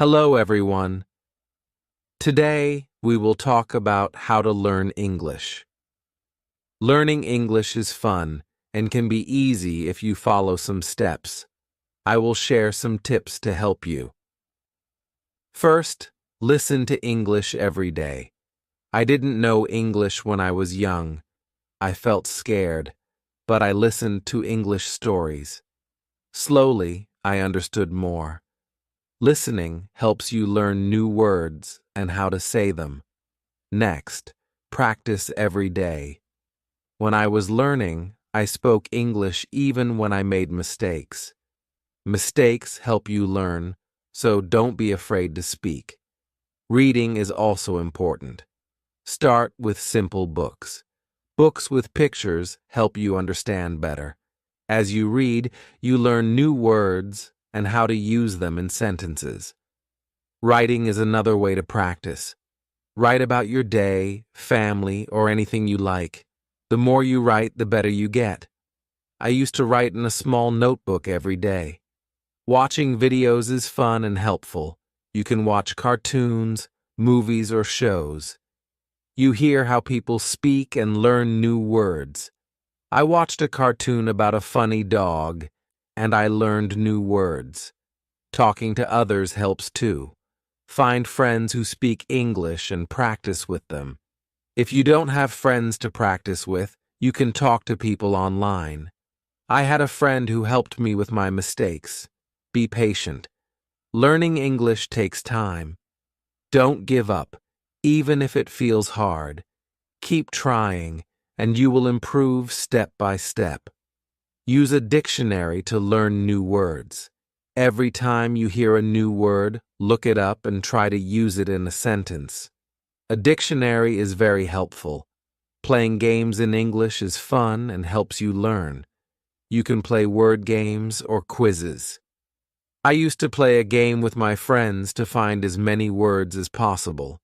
Hello, everyone. Today, we will talk about how to learn English. Learning English is fun and can be easy if you follow some steps. I will share some tips to help you. First, listen to English every day. I didn't know English when I was young. I felt scared, but I listened to English stories. Slowly, I understood more. Listening helps you learn new words and how to say them. Next, practice every day. When I was learning, I spoke English even when I made mistakes. Mistakes help you learn, so don't be afraid to speak. Reading is also important. Start with simple books. Books with pictures help you understand better. As you read, you learn new words and how to use them in sentences. Writing is another way to practice. Write about your day, family, or anything you like. The more you write, the better you get. I used to write in a small notebook every day. Watching videos is fun and helpful. You can watch cartoons, movies, or shows. You hear how people speak and learn new words. I watched a cartoon about a funny dog, and I learned new words. Talking to others helps too. Find friends who speak English and practice with them. If you don't have friends to practice with, you can talk to people online. I had a friend who helped me with my mistakes. Be patient. Learning English takes time. Don't give up, even if it feels hard. Keep trying, and you will improve step by step. Use a dictionary to learn new words. Every time you hear a new word, look it up and try to use it in a sentence. A dictionary is very helpful. Playing games in English is fun and helps you learn. You can play word games or quizzes. I used to play a game with my friends to find as many words as possible.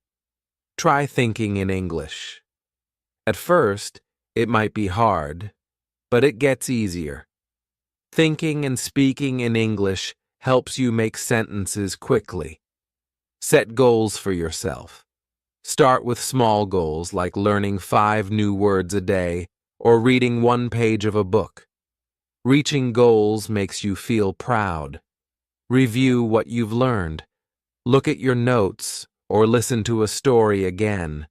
Try thinking in English. At first, it might be hard, but it gets easier. Thinking and speaking in English helps you make sentences quickly. Set goals for yourself. Start with small goals like learning 5 new words a day or reading 1 page of a book. Reaching goals makes you feel proud. Review what you've learned. Look at your notes or listen to a story again.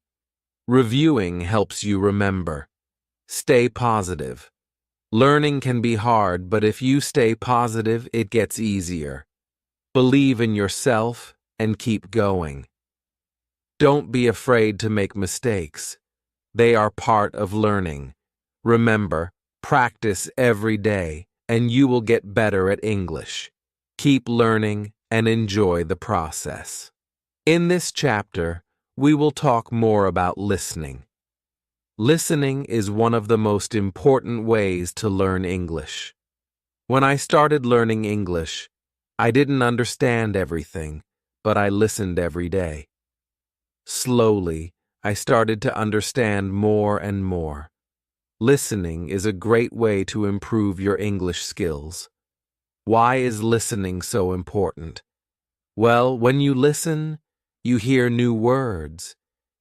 Reviewing helps you remember. Stay positive. Learning can be hard, but if you stay positive, it gets easier. Believe in yourself and keep going. Don't be afraid to make mistakes. They are part of learning. Remember, practice every day, and you will get better at English. Keep learning and enjoy the process. In this chapter, we will talk more about listening. Listening is one of the most important ways to learn English. When I started learning English, I didn't understand everything, but I listened every day. Slowly, I started to understand more and more. Listening is a great way to improve your English skills. Why is listening so important? Well, when you listen, you hear new words.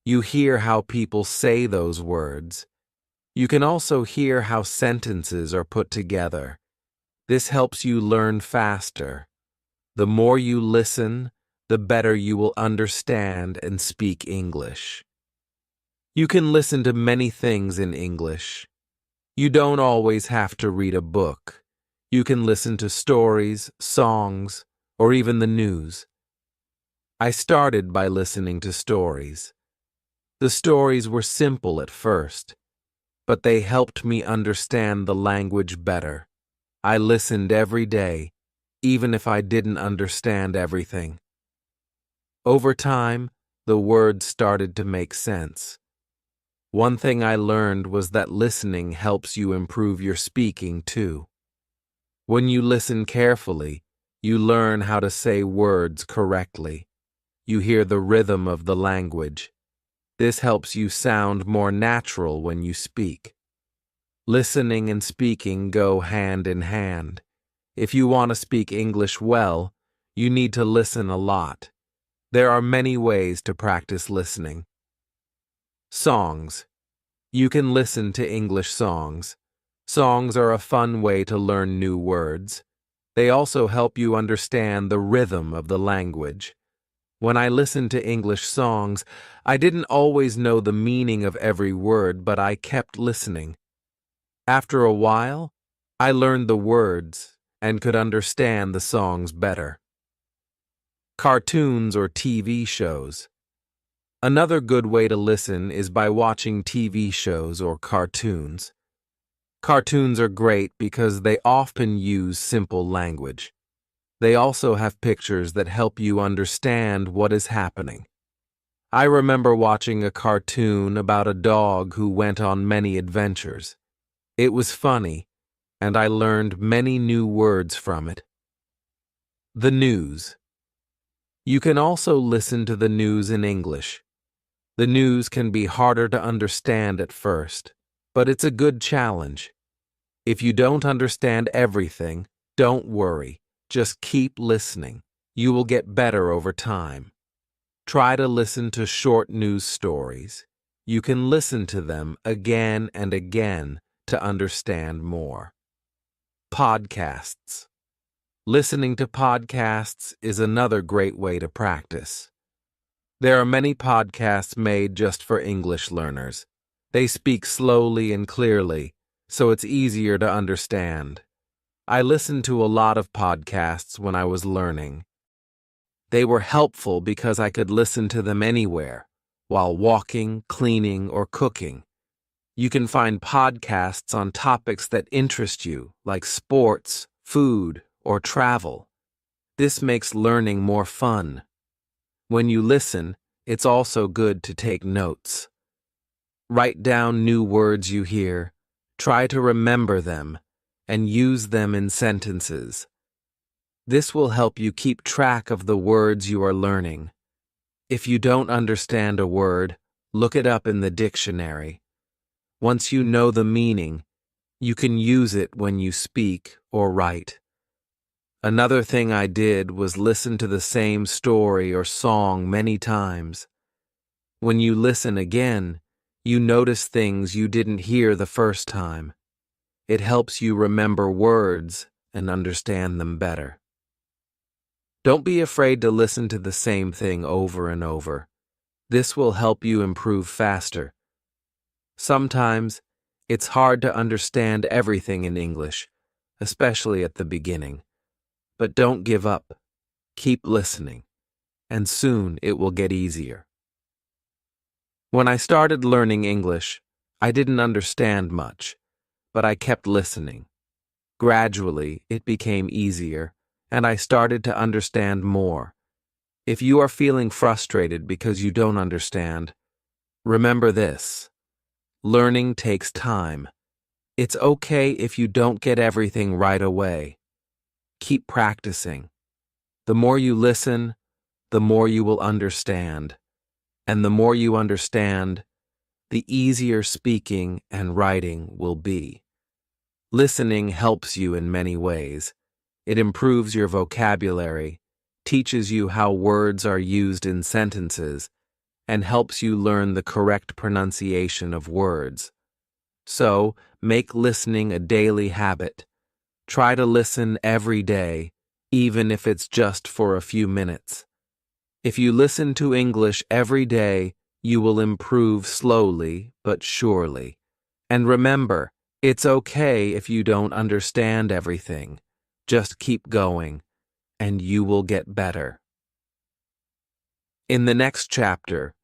You hear how people say those words. You can also hear how sentences are put together. This helps you learn faster. The more you listen, the better you will understand and speak English. You can listen to many things in English. You don't always have to read a book. You can listen to stories, songs, or even the news. I started by listening to stories. The stories were simple at first, but they helped me understand the language better. I listened every day, even if I didn't understand everything. Over time, the words started to make sense. One thing I learned was that listening helps you improve your speaking too. When you listen carefully, you learn how to say words correctly. You hear the rhythm of the language. This helps you sound more natural when you speak. Listening and speaking go hand in hand. If you want to speak English well, you need to listen a lot. There are many ways to practice listening. Songs. You can listen to English songs. Songs are a fun way to learn new words. They also help you understand the rhythm of the language. When I listened to English songs, I didn't always know the meaning of every word, but I kept listening. After a while, I learned the words and could understand the songs better. Cartoons or TV shows. Another good way to listen is by watching TV shows or cartoons. Cartoons are great because they often use simple language. They also have pictures that help you understand what is happening. I remember watching a cartoon about a dog who went on many adventures. It was funny, and I learned many new words from it. The news. You can also listen to the news in English. The news can be harder to understand at first, but it's a good challenge. If you don't understand everything, don't worry. Just keep listening. You will get better over time. Try to listen to short news stories. You can listen to them again and again to understand more. Podcasts. Listening to podcasts is another great way to practice. There are many podcasts made just for English learners. They speak slowly and clearly, so it's easier to understand. I listened to a lot of podcasts when I was learning. They were helpful because I could listen to them anywhere, while walking, cleaning, or cooking. You can find podcasts on topics that interest you, like sports, food, or travel. This makes learning more fun. When you listen, it's also good to take notes. Write down new words you hear, try to remember them, and use them in sentences. This will help you keep track of the words you are learning. If you don't understand a word, look it up in the dictionary. Once you know the meaning, you can use it when you speak or write. Another thing I did was listen to the same story or song many times. When you listen again, you notice things you didn't hear the first time. It helps you remember words and understand them better. Don't be afraid to listen to the same thing over and over. This will help you improve faster. Sometimes, it's hard to understand everything in English, especially at the beginning. But don't give up. Keep listening, and soon it will get easier. When I started learning English, I didn't understand much, but I kept listening. Gradually, it became easier, and I started to understand more. If you are feeling frustrated because you don't understand, remember this: learning takes time. It's okay if you don't get everything right away. Keep practicing. The more you listen, the more you will understand. And the more you understand, the easier speaking and writing will be. Listening helps you in many ways. It improves your vocabulary, teaches you how words are used in sentences, and helps you learn the correct pronunciation of words. So, make listening a daily habit. Try to listen every day, even if it's just for a few minutes. If you listen to English every day, you will improve slowly but surely. And remember, it's okay if you don't understand everything. Just keep going, and you will get better. In the next chapter,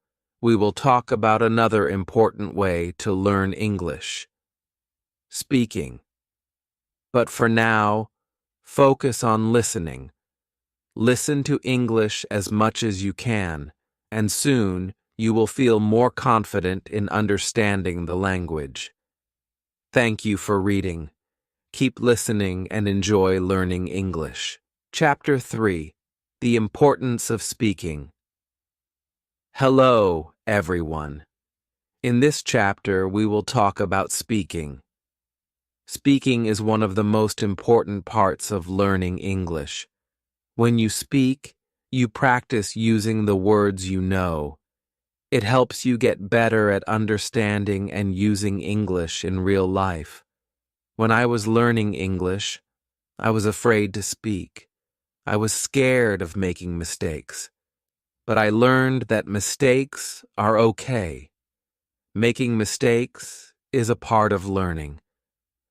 we will talk about another important way to learn English: speaking. But for now, focus on listening. Listen to English as much as you can, and soon you will feel more confident in understanding the language. Thank you for reading. Keep listening and enjoy learning English. Chapter 3: The Importance of Speaking. Hello, everyone. In this chapter, we will talk about speaking. Speaking is one of the most important parts of learning English. When you speak, You practice using the words you know. It helps you get better at understanding and using English in real life. When I was learning English, I was afraid to speak. I was scared of making mistakes. But I learned that mistakes are okay. Making mistakes is a part of learning.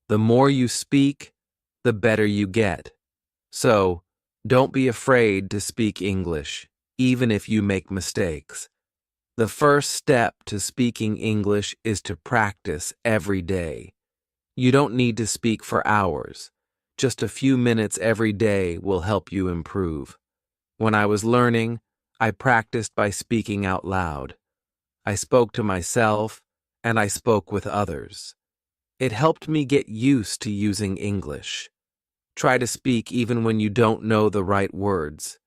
The more you speak, the better you get. So, don't be afraid to speak English, even if you make mistakes. The first step to speaking English is to practice every day. You don't need to speak for hours. Just a few minutes every day will help you improve. When I was learning, I practiced by speaking out loud. I spoke to myself, and I spoke with others. It helped me get used to using English. Try to speak even when you don't know the right words.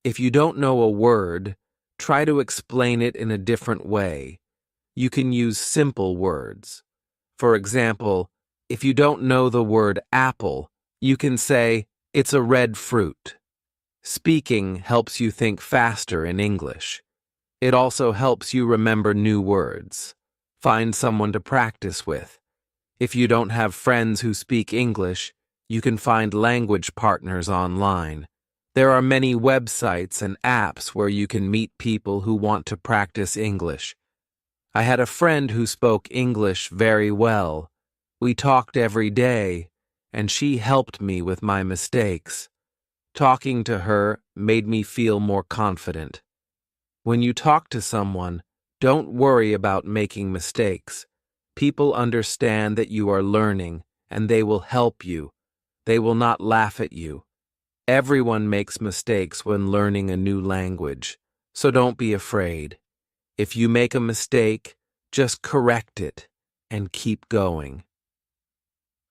If you don't know a word, try to explain it in a different way. You can use simple words. For example, if you don't know the word apple, you can say, "It's a red fruit." Speaking helps you think faster in English. It also helps you remember new words. Find someone to practice with. If you don't have friends who speak English, you can find language partners online. There are many websites and apps where you can meet people who want to practice English. I had a friend who spoke English very well. We talked every day, and she helped me with my mistakes. Talking to her made me feel more confident. When you talk to someone, don't worry about making mistakes. People understand that you are learning, and they will help you. They will not laugh at you. Everyone makes mistakes when learning a new language, so don't be afraid. If you make a mistake, just correct it and keep going.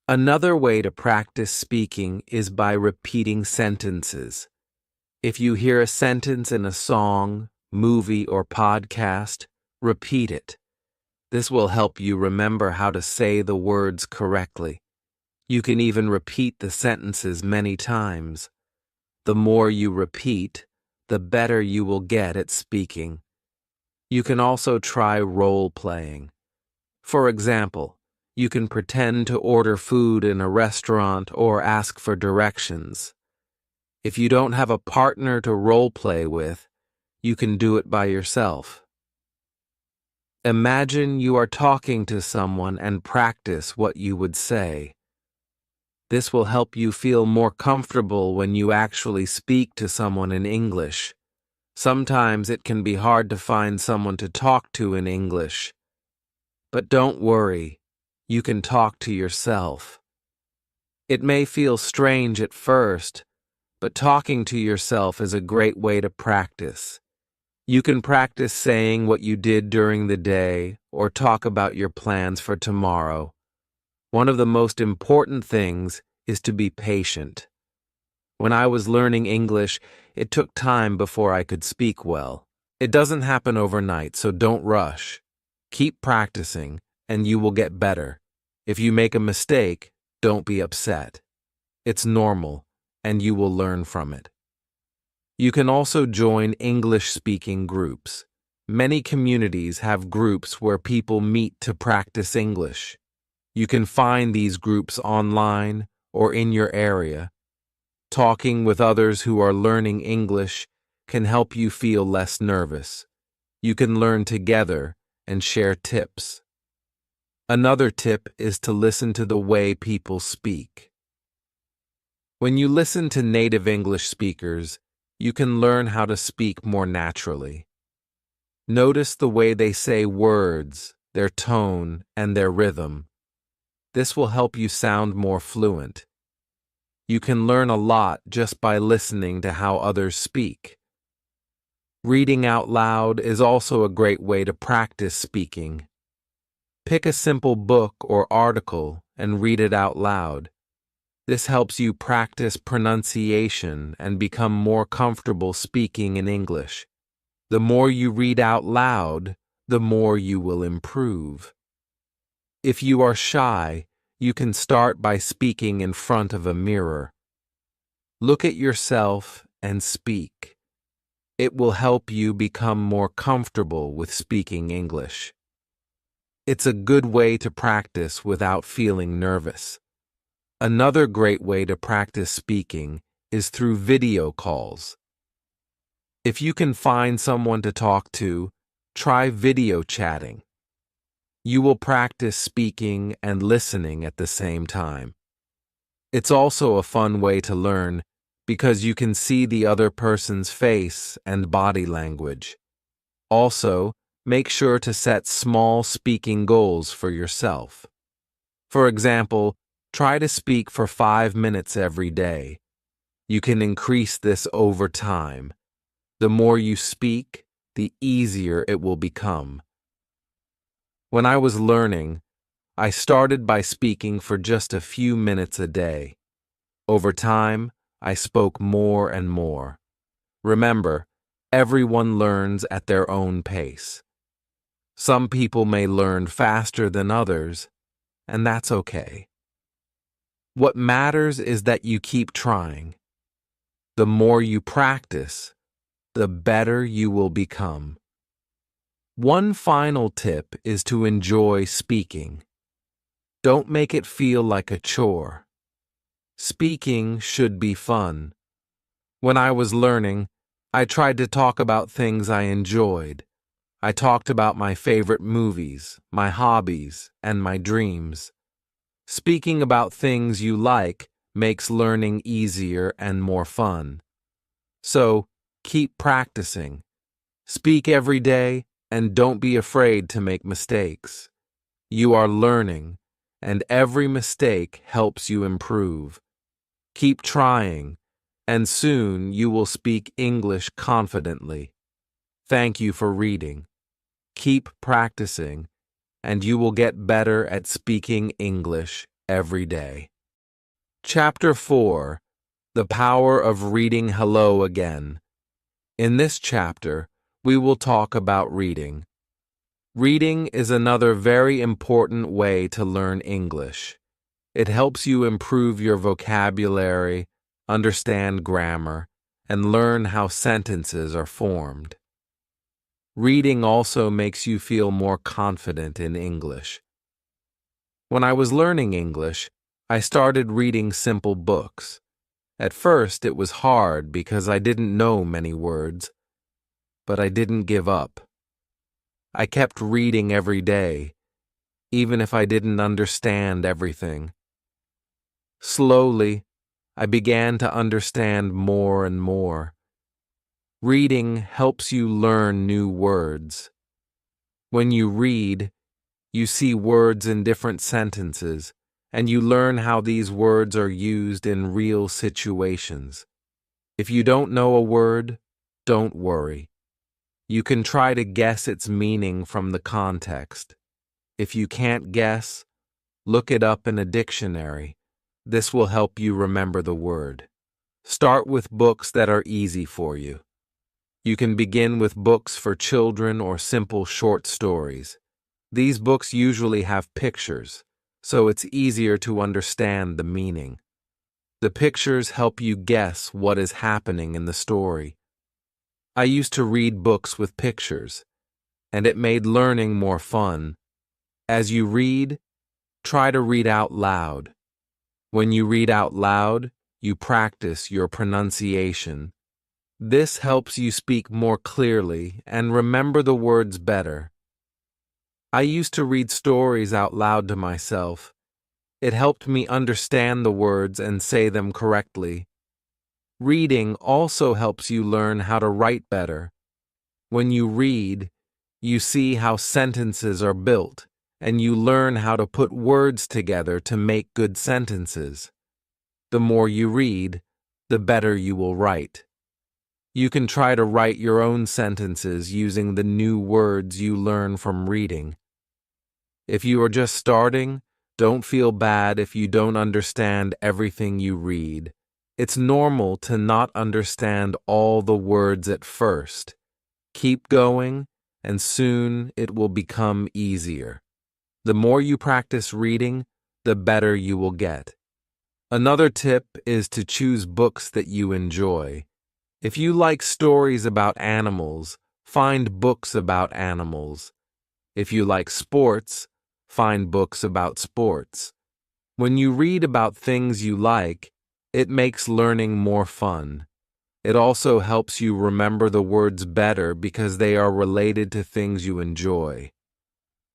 Another way to practice speaking is by repeating sentences. If you hear a sentence in a song, movie, or podcast, repeat it. This will help you remember how to say the words correctly. You can even repeat the sentences many times. The more you repeat, the better you will get at speaking. You can also try role-playing. For example, you can pretend to order food in a restaurant or ask for directions. If you don't have a partner to role-play with, you can do it by yourself. Imagine you are talking to someone and practice what you would say. This will help you feel more comfortable when you actually speak to someone in English. Sometimes it can be hard to find someone to talk to in English. But don't worry, you can talk to yourself. It may feel strange at first, but talking to yourself is a great way to practice. You can practice saying what you did during the day or talk about your plans for tomorrow. One of the most important things is to be patient. When I was learning English, it took time before I could speak well. It doesn't happen overnight, so don't rush. Keep practicing, and you will get better. If you make a mistake, don't be upset. It's normal, and you will learn from it. You can also join English-speaking groups. Many communities have groups where people meet to practice English. You can find these groups online or in your area. Talking with others who are learning English can help you feel less nervous. You can learn together and share tips. Another tip is to listen to the way people speak. When you listen to native English speakers, you can learn how to speak more naturally. Notice the way they say words, their tone, and their rhythm. This will help you sound more fluent. You can learn a lot just by listening to how others speak. Reading out loud is also a great way to practice speaking. Pick a simple book or article and read it out loud. This helps you practice pronunciation and become more comfortable speaking in English. The more you read out loud, the more you will improve. If you are shy, you can start by speaking in front of a mirror. Look at yourself and speak. It will help you become more comfortable with speaking English. It's a good way to practice without feeling nervous. Another great way to practice speaking is through video calls. If you can find someone to talk to, try video chatting. You will practice speaking and listening at the same time. It's also a fun way to learn because you can see the other person's face and body language. Also, make sure to set small speaking goals for yourself. For example, try to speak for 5 minutes every day. You can increase this over time. The more you speak, the easier it will become. When I was learning, I started by speaking for just a few minutes a day. Over time, I spoke more and more. Remember, everyone learns at their own pace. Some people may learn faster than others, and that's okay. What matters is that you keep trying. The more you practice, the better you will become. One final tip is to enjoy speaking. Don't make it feel like a chore. Speaking should be fun. When I was learning, I tried to talk about things I enjoyed. I talked about my favorite movies, my hobbies, and my dreams. Speaking about things you like makes learning easier and more fun. So, keep practicing. Speak every day and don't be afraid to make mistakes. You are learning, and every mistake helps you improve. Keep trying, and soon you will speak English confidently. Thank you for reading. Keep practicing, and you will get better at speaking English every day. Chapter 4: The Power of Reading Hello Again. In this chapter, we will talk about reading. Reading is another very important way to learn English. It helps you improve your vocabulary, understand grammar, and learn how sentences are formed. Reading also makes you feel more confident in English. When I was learning English, I started reading simple books. At first, it was hard because I didn't know many words, but I didn't give up. I kept reading every day, even if I didn't understand everything. Slowly, I began to understand more and more. Reading helps you learn new words. When you read, you see words in different sentences, and you learn how these words are used in real situations. If you don't know a word, don't worry. You can try to guess its meaning from the context. If you can't guess, look it up in a dictionary. This will help you remember the word. Start with books that are easy for you. You can begin with books for children or simple short stories. These books usually have pictures, so it's easier to understand the meaning. The pictures help you guess what is happening in the story. I used to read books with pictures, and it made learning more fun. As you read, try to read out loud. When you read out loud, you practice your pronunciation. This helps you speak more clearly and remember the words better. I used to read stories out loud to myself. It helped me understand the words and say them correctly. Reading also helps you learn how to write better. When you read, you see how sentences are built, and you learn how to put words together to make good sentences. The more you read, the better you will write. You can try to write your own sentences using the new words you learn from reading. If you are just starting, don't feel bad if you don't understand everything you read. It's normal to not understand all the words at first. Keep going, and soon it will become easier. The more you practice reading, the better you will get. Another tip is to choose books that you enjoy. If you like stories about animals, find books about animals. If you like sports, find books about sports. When you read about things you like, it makes learning more fun. It also helps you remember the words better because they are related to things you enjoy.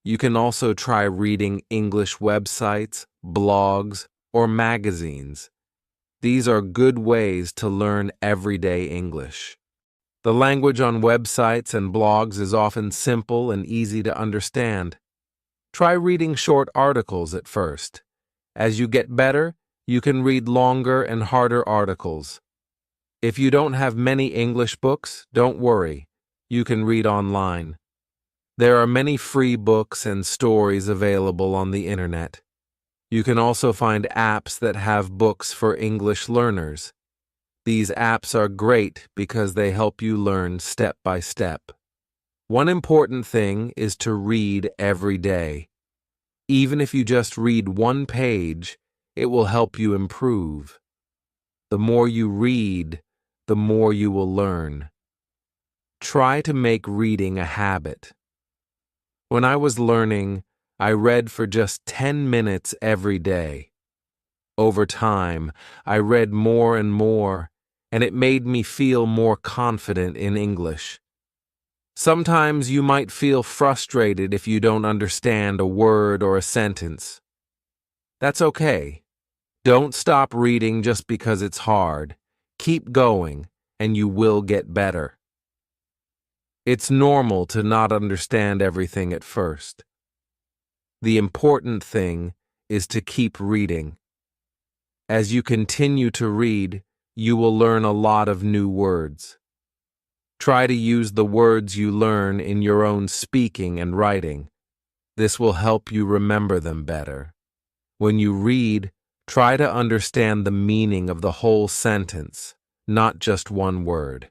You can also try reading English websites, blogs, or magazines. These are good ways to learn everyday English. The language on websites and blogs is often simple and easy to understand. Try reading short articles at first. As you get better, you can read longer and harder articles. If you don't have many English books, don't worry. You can read online. There are many free books and stories available on the internet. You can also find apps that have books for English learners. These apps are great because they help you learn step by step. One important thing is to read every day. Even if you just read one page, it will help you improve. The more you read, the more you will learn. Try to make reading a habit. When I was learning, I read for just 10 minutes every day. Over time, I read more and more, and it made me feel more confident in English. Sometimes you might feel frustrated if you don't understand a word or a sentence. That's okay. Don't stop reading just because it's hard. Keep going, and you will get better. It's normal to not understand everything at first. The important thing is to keep reading. As you continue to read, you will learn a lot of new words. Try to use the words you learn in your own speaking and writing. This will help you remember them better. When you read, try to understand the meaning of the whole sentence, not just one word.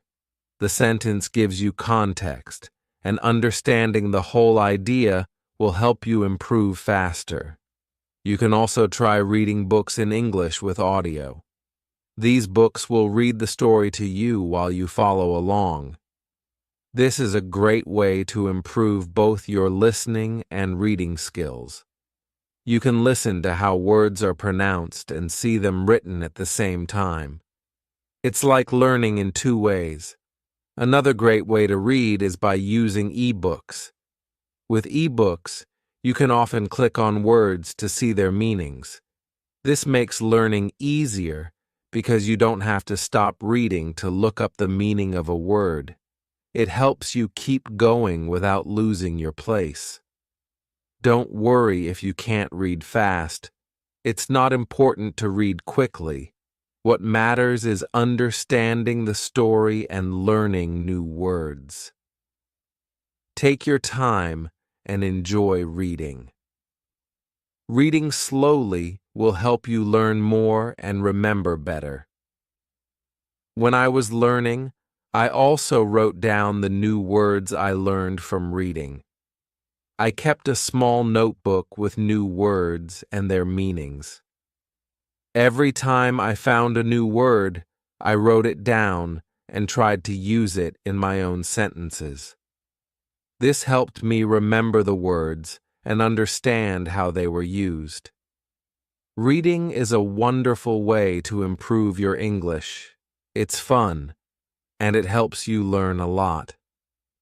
The sentence gives you context, and understanding the whole idea will help you improve faster. You can also try reading books in English with audio. These books will read the story to you while you follow along. This is a great way to improve both your listening and reading skills. You can listen to how words are pronounced and see them written at the same time. It's like learning in two ways. Another great way to read is by using ebooks. With ebooks, you can often click on words to see their meanings. This makes learning easier because you don't have to stop reading to look up the meaning of a word. It helps you keep going without losing your place. Don't worry if you can't read fast. It's not important to read quickly. What matters is understanding the story and learning new words. Take your time and enjoy reading. Reading slowly will help you learn more and remember better. When I was learning, I also wrote down the new words I learned from reading. I kept a small notebook with new words and their meanings. Every time I found a new word, I wrote it down and tried to use it in my own sentences. This helped me remember the words and understand how they were used. Reading is a wonderful way to improve your English. It's fun, and it helps you learn a lot.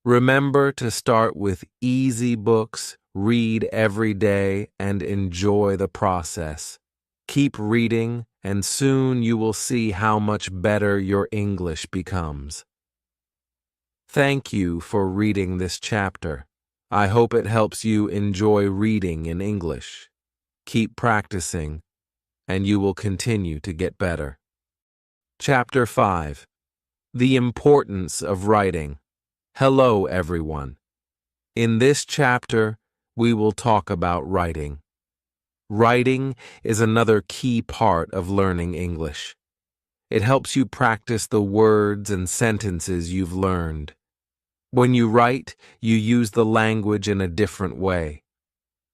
Remember to start with easy books, read every day, and enjoy the process. Keep reading, and soon you will see how much better your English becomes. Thank you for reading this chapter. I hope it helps you enjoy reading in English. Keep practicing, and you will continue to get better. Chapter 5. The Importance of Writing. Hello, everyone. In this chapter, we will talk about writing. Writing is another key part of learning English. It helps you practice the words and sentences you've learned. When you write, you use the language in a different way.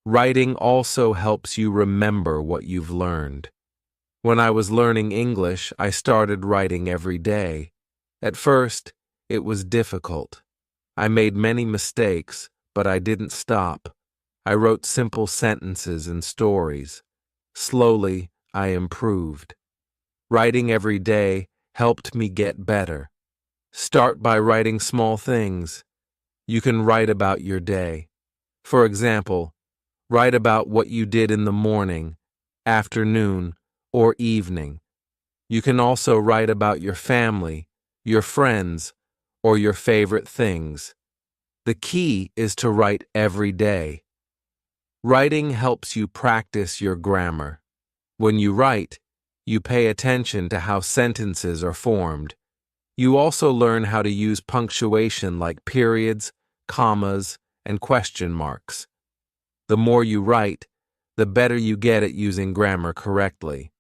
Writing also helps you remember what you've learned. When I was learning English, I started writing every day. At first, it was difficult. I made many mistakes, but I didn't stop. I wrote simple sentences and stories. Slowly, I improved. Writing every day helped me get better. Start by writing small things. You can write about your day. For example, write about what you did in the morning, afternoon, or evening. You can also write about your family, your friends, or your favorite things. The key is to write every day. Writing helps you practice your grammar. When you write, you pay attention to how sentences are formed. You also learn how to use punctuation like periods, commas, and question marks. The more you write, the better you get at using grammar correctly.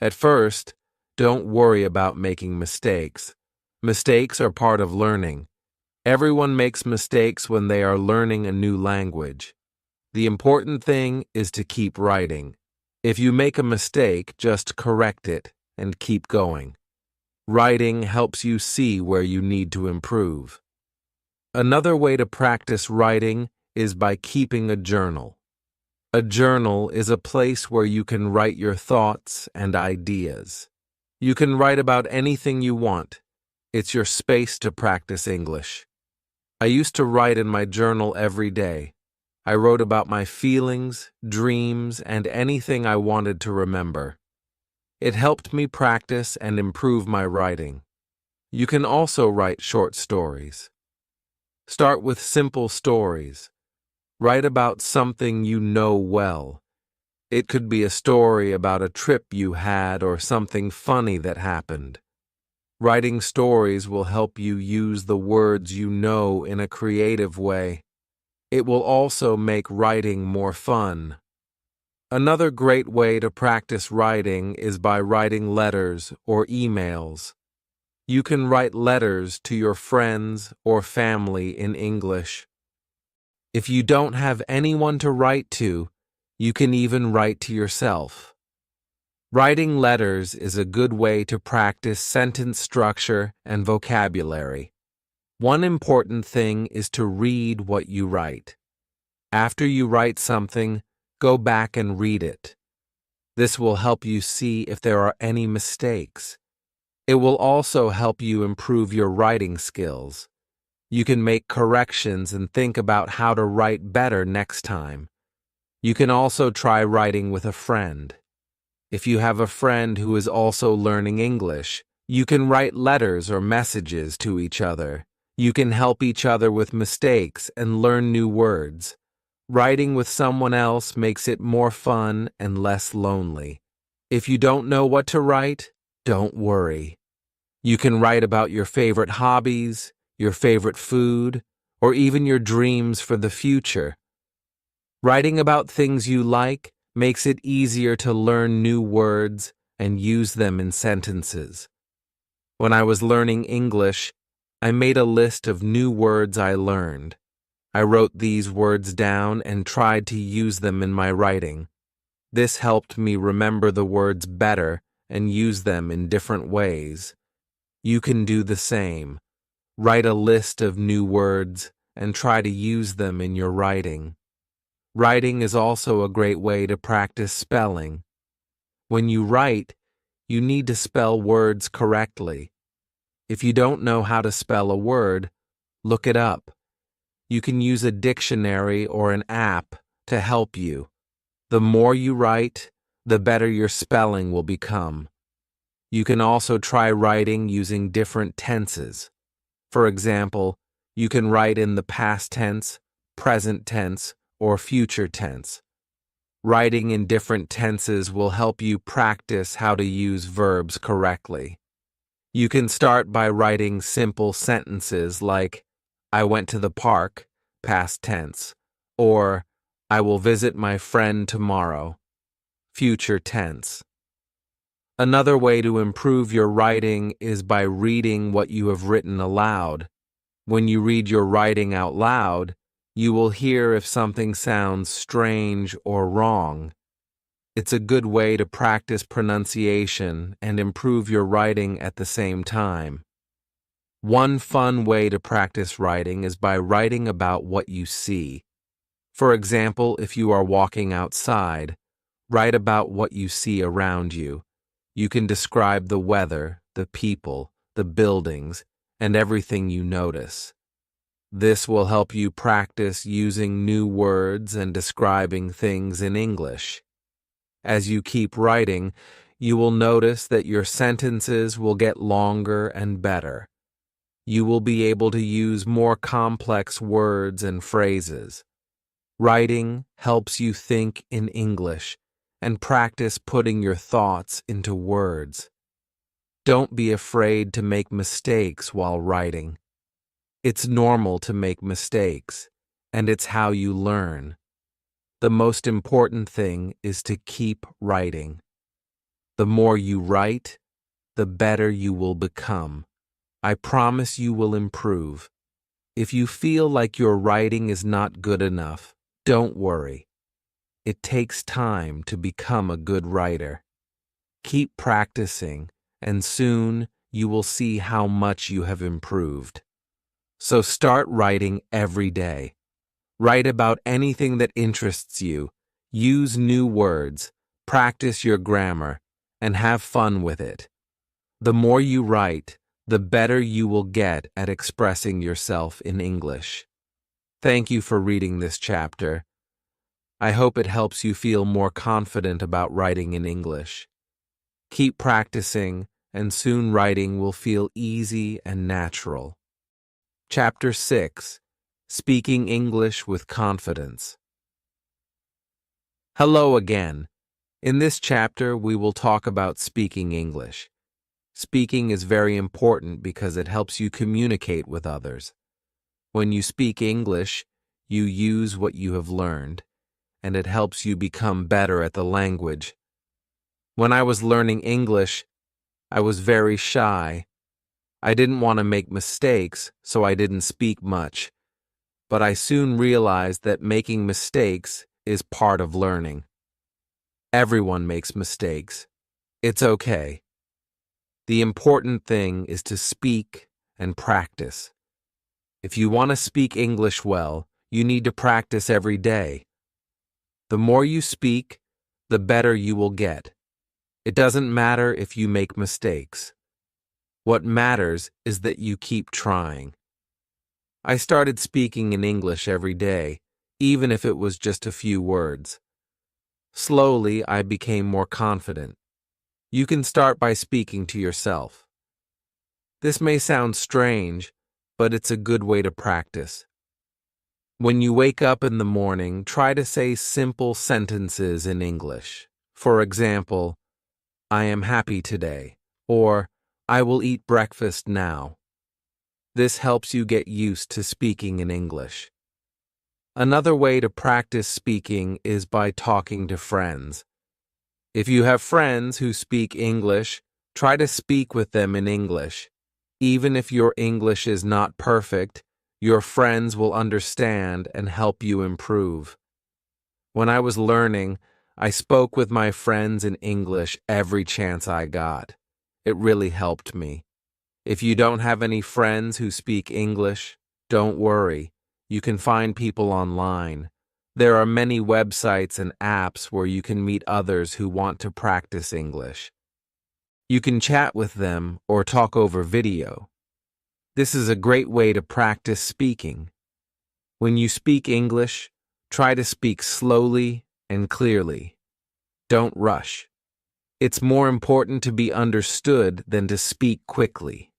At first, don't worry about making mistakes. Mistakes are part of learning. Everyone makes mistakes when they are learning a new language. The important thing is to keep writing. If you make a mistake, just correct it and keep going. Writing helps you see where you need to improve. Another way to practice writing is by keeping a journal. A journal is a place where you can write your thoughts and ideas. You can write about anything you want. It's your space to practice English. I used to write in my journal every day. I wrote about my feelings, dreams, and anything I wanted to remember. It helped me practice and improve my writing. You can also write short stories. Start with simple stories. Write about something you know well. It could be a story about a trip you had or something funny that happened. Writing stories will help you use the words you know in a creative way. It will also make writing more fun. Another great way to practice writing is by writing letters or emails. You can write letters to your friends or family in English. If you don't have anyone to write to, you can even write to yourself. Writing letters is a good way to practice sentence structure and vocabulary. One important thing is to read what you write. After you write something, go back and read it. This will help you see if there are any mistakes. It will also help you improve your writing skills. You can make corrections and think about how to write better next time. You can also try writing with a friend. If you have a friend who is also learning English, you can write letters or messages to each other. You can help each other with mistakes and learn new words. Writing with someone else makes it more fun and less lonely. If you don't know what to write, don't worry. You can write about your favorite hobbies, your favorite food, or even your dreams for the future. Writing about things you like makes it easier to learn new words and use them in sentences. When I was learning English, I made a list of new words I learned. I wrote these words down and tried to use them in my writing. This helped me remember the words better and use them in different ways. You can do the same. Write a list of new words and try to use them in your writing. Writing is also a great way to practice spelling. When you write, you need to spell words correctly. If you don't know how to spell a word, look it up. You can use a dictionary or an app to help you. The more you write, the better your spelling will become. You can also try writing using different tenses. For example, you can write in the past tense, present tense, or future tense. Writing in different tenses will help you practice how to use verbs correctly. You can start by writing simple sentences like, I went to the park, past tense, or I will visit my friend tomorrow, future tense. Another way to improve your writing is by reading what you have written aloud. When you read your writing out loud, you will hear if something sounds strange or wrong. It's a good way to practice pronunciation and improve your writing at the same time. One fun way to practice writing is by writing about what you see. For example, if you are walking outside, write about what you see around you. You can describe the weather, the people, the buildings, and everything you notice. This will help you practice using new words and describing things in English. As you keep writing, you will notice that your sentences will get longer and better. You will be able to use more complex words and phrases. Writing helps you think in English and practice putting your thoughts into words. Don't be afraid to make mistakes while writing. It's normal to make mistakes, and it's how you learn. The most important thing is to keep writing. The more you write, the better you will become. I promise you will improve. If you feel like your writing is not good enough, don't worry. It takes time to become a good writer. Keep practicing, and soon you will see how much you have improved. So start writing every day. Write about anything that interests you. Use new words, practice your grammar, and have fun with it. The more you write, the better you will get at expressing yourself in English. Thank you for reading this chapter. I hope it helps you feel more confident about writing in English. Keep practicing, and soon writing will feel easy and natural. Chapter 6. Speaking English with Confidence. Hello again. In this chapter, we will talk about speaking English. Speaking is very important because it helps you communicate with others. When you speak English, you use what you have learned, and it helps you become better at the language. When I was learning English, I was very shy. I didn't want to make mistakes, so I didn't speak much. But I soon realized that making mistakes is part of learning. Everyone makes mistakes. It's okay. The important thing is to speak and practice. If you want to speak English well, you need to practice every day. The more you speak, the better you will get. It doesn't matter if you make mistakes. What matters is that you keep trying. I started speaking in English every day, even if it was just a few words. Slowly, I became more confident. You can start by speaking to yourself. This may sound strange, but it's a good way to practice. When you wake up in the morning, try to say simple sentences in English. For example, I am happy today, or I will eat breakfast now. This helps you get used to speaking in English. Another way to practice speaking is by talking to friends. If you have friends who speak English, try to speak with them in English. Even if your English is not perfect, your friends will understand and help you improve. When I was learning, I spoke with my friends in English every chance I got. It really helped me. If you don't have any friends who speak English, don't worry. You can find people online. There are many websites and apps where you can meet others who want to practice English. You can chat with them or talk over video. This is a great way to practice speaking. When you speak English, try to speak slowly and clearly. Don't rush. It's more important to be understood than to speak quickly.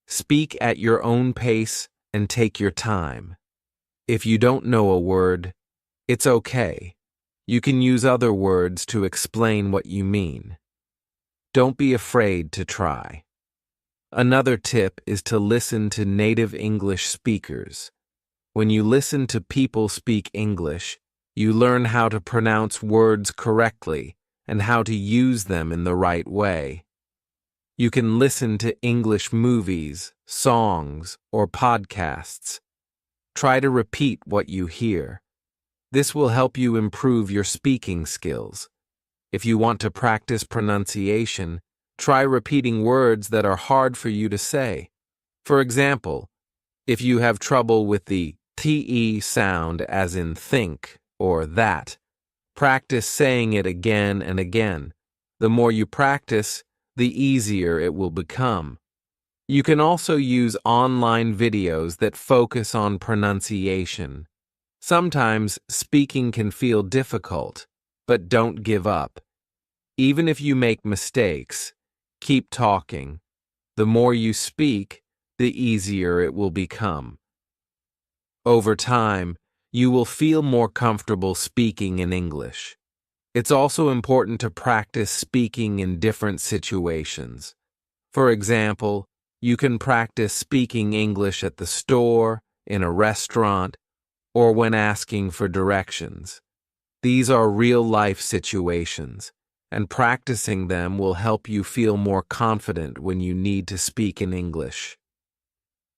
Speak at your own pace and take your time. If you don't know a word, it's okay. You can use other words to explain what you mean. Don't be afraid to try. Another tip is to listen to native English speakers. When you listen to people speak English, you learn how to pronounce words correctly and how to use them in the right way. You can listen to English movies, songs, or podcasts. Try to repeat what you hear. This will help you improve your speaking skills. If you want to practice pronunciation, try repeating words that are hard for you to say. For example, if you have trouble with the TE sound as in think or that, practice saying it again and again. The more you practice, the easier it will become. You can also use online videos that focus on pronunciation. Sometimes speaking can feel difficult, but don't give up. Even if you make mistakes, keep talking. The more you speak, the easier it will become. Over time, you will feel more comfortable speaking in English. It's also important to practice speaking in different situations. For example, you can practice speaking English at the store, in a restaurant, or when asking for directions. These are real-life situations, and practicing them will help you feel more confident when you need to speak in English.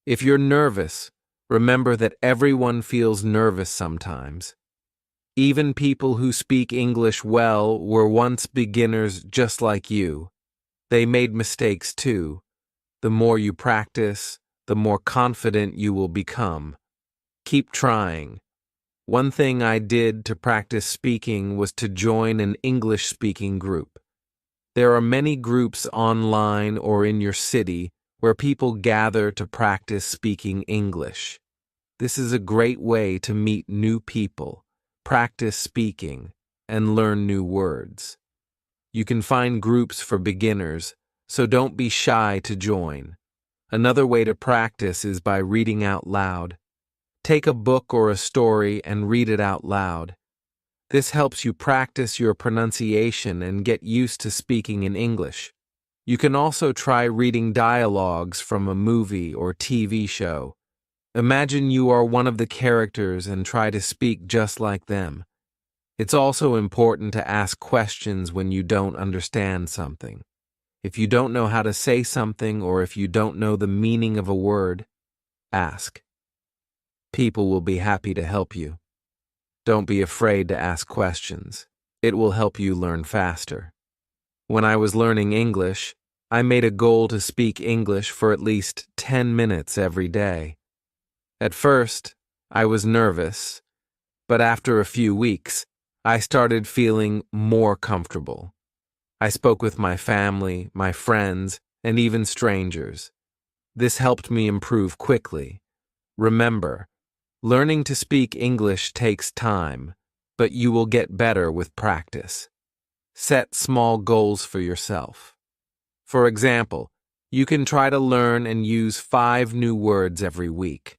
If you're nervous, remember that everyone feels nervous sometimes. Even people who speak English well were once beginners just like you. They made mistakes too. The more you practice, the more confident you will become. Keep trying. One thing I did to practice speaking was to join an English-speaking group. There are many groups online or in your city where people gather to practice speaking English. This is a great way to meet new people, practice speaking, and learn new words. You can find groups for beginners, so don't be shy to join. Another way to practice is by reading out loud. Take a book or a story and read it out loud. This helps you practice your pronunciation and get used to speaking in English. You can also try reading dialogues from a movie or TV show. Imagine you are one of the characters and try to speak just like them. It's also important to ask questions when you don't understand something. If you don't know how to say something or if you don't know the meaning of a word, ask. People will be happy to help you. Don't be afraid to ask questions. It will help you learn faster. When I was learning English, I made a goal to speak English for at least 10 minutes every day. At first, I was nervous, but after a few weeks, I started feeling more comfortable. I spoke with my family, my friends, and even strangers. This helped me improve quickly. Remember, learning to speak English takes time, but you will get better with practice. Set small goals for yourself. For example, you can try to learn and use 5 new words every week.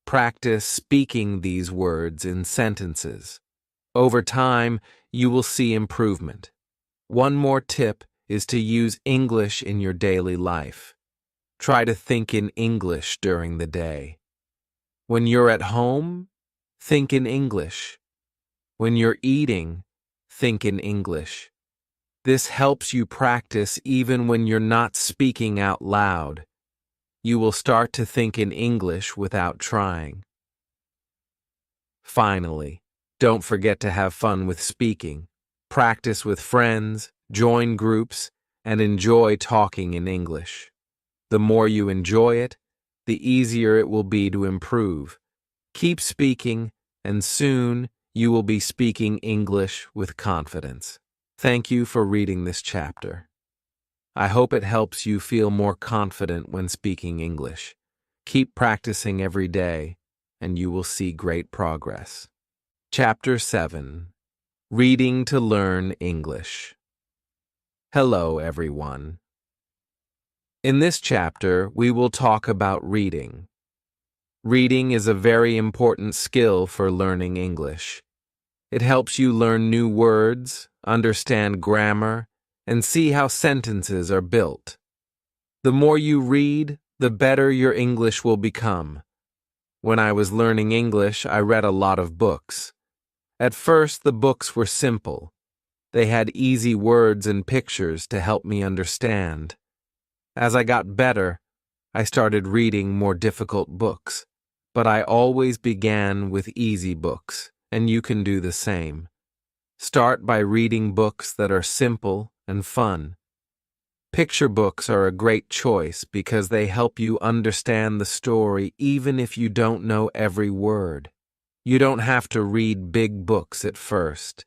Practice speaking these words in sentences. Over time, you will see improvement. One more tip is to use English in your daily life. Try to think in English during the day. When you're at home, think in English. When you're eating, think in English. This helps you practice even when you're not speaking out loud. You will start to think in English without trying. Finally, don't forget to have fun with speaking. Practice with friends, join groups, and enjoy talking in English. The more you enjoy it, the easier it will be to improve. Keep speaking, and soon you will be speaking English with confidence. Thank you for reading this chapter. I hope it helps you feel more confident when speaking English. Keep practicing every day, and you will see great progress. Chapter 7. Reading to Learn English. Hello, everyone. In this chapter, we will talk about reading. Reading is a very important skill for learning English. It helps you learn new words, understand grammar, and see how sentences are built. The more you read, the better your English will become. When I was learning English, I read a lot of books. At first, the books were simple. They had easy words and pictures to help me understand. As I got better, I started reading more difficult books, but I always began with easy books, and you can do the same. Start by reading books that are simple and fun. Picture books are a great choice because they help you understand the story even if you don't know every word. You don't have to read big books at first.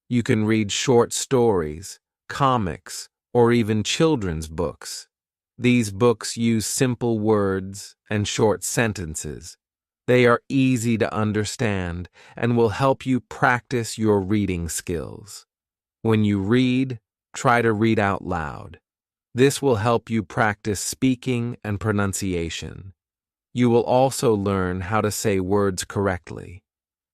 You can read short stories, comics, or even children's books. These books use simple words and short sentences. They are easy to understand and will help you practice your reading skills. When you read, try to read out loud. This will help you practice speaking and pronunciation. You will also learn how to say words correctly.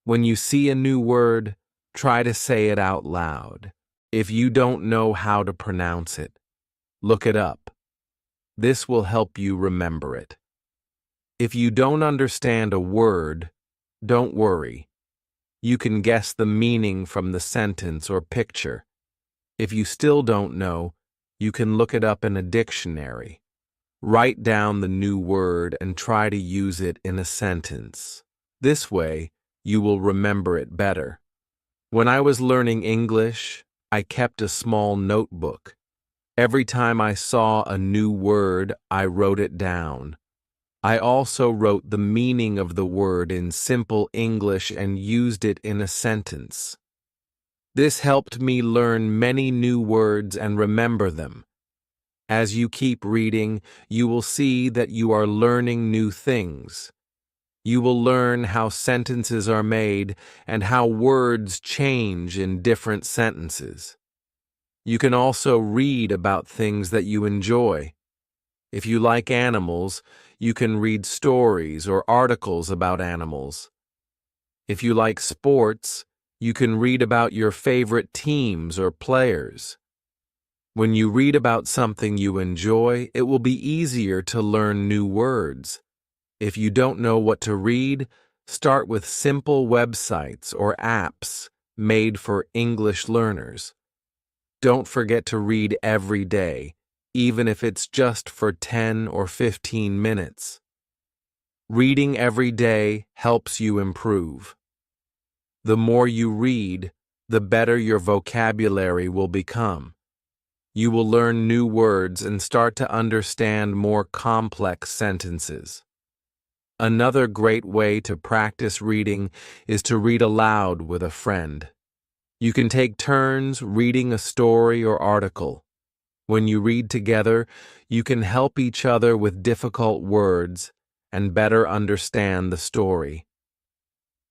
When you see a new word, try to say it out loud. If you don't know how to pronounce it, look it up. This will help you remember it. If you don't understand a word, don't worry. You can guess the meaning from the sentence or picture. If you still don't know, you can look it up in a dictionary. Write down the new word and try to use it in a sentence. This way, you will remember it better. When I was learning English, I kept a small notebook. Every time I saw a new word, I wrote it down. I also wrote the meaning of the word in simple English and used it in a sentence. This helped me learn many new words and remember them. As you keep reading, you will see that you are learning new things. You will learn how sentences are made and how words change in different sentences. You can also read about things that you enjoy. If you like animals, you can read stories or articles about animals. If you like sports, you can read about your favorite teams or players. When you read about something you enjoy, it will be easier to learn new words. If you don't know what to read, start with simple websites or apps made for English learners. Don't forget to read every day, even if it's just for 10 or 15 minutes. Reading every day helps you improve. The more you read, the better your vocabulary will become. You will learn new words and start to understand more complex sentences. Another great way to practice reading is to read aloud with a friend. You can take turns reading a story or article. When you read together, you can help each other with difficult words and better understand the story.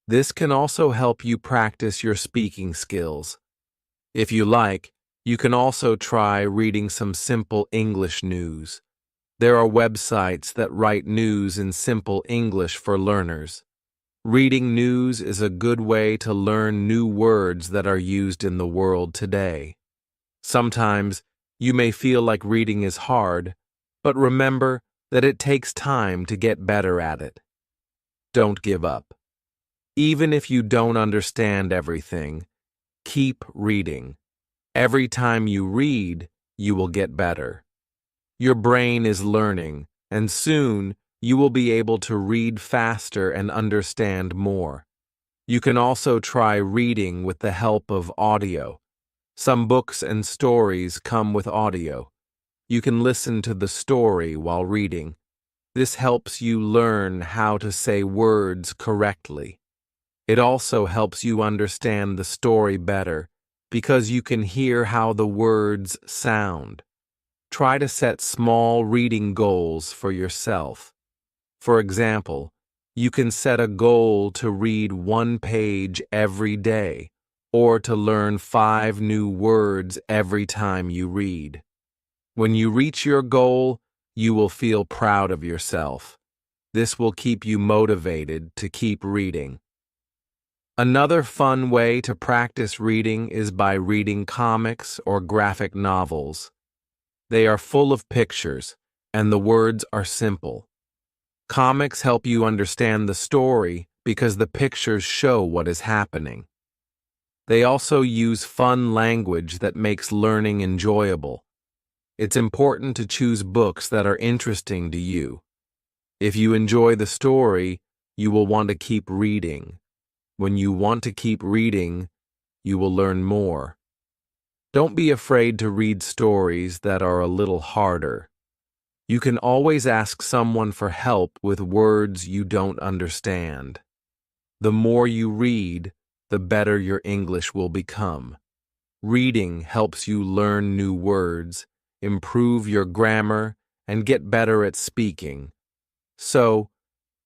This can also help you practice your speaking skills. If you like, you can also try reading some simple English news. There are websites that write news in simple English for learners. Reading news is a good way to learn new words that are used in the world today. Sometimes you may feel like reading is hard, but remember that it takes time to get better at it. Don't give up. Even if you don't understand everything, keep reading. Every time you read, you will get better. Your brain is learning, and soon you will be able to read faster and understand more. You can also try reading with the help of audio. Some books and stories come with audio. You can listen to the story while reading. This helps you learn how to say words correctly. It also helps you understand the story better because you can hear how the words sound. Try to set small reading goals for yourself. For example, you can set a goal to read 1 page every day or to learn 5 new words every time you read. When you reach your goal, you will feel proud of yourself. This will keep you motivated to keep reading. Another fun way to practice reading is by reading comics or graphic novels. They are full of pictures, and the words are simple. Comics help you understand the story because the pictures show what is happening. They also use fun language that makes learning enjoyable. It's important to choose books that are interesting to you. If you enjoy the story, you will want to keep reading. When you want to keep reading, you will learn more. Don't be afraid to read stories that are a little harder. You can always ask someone for help with words you don't understand. The more you read, the better your English will become. Reading helps you learn new words, improve your grammar, and get better at speaking. So,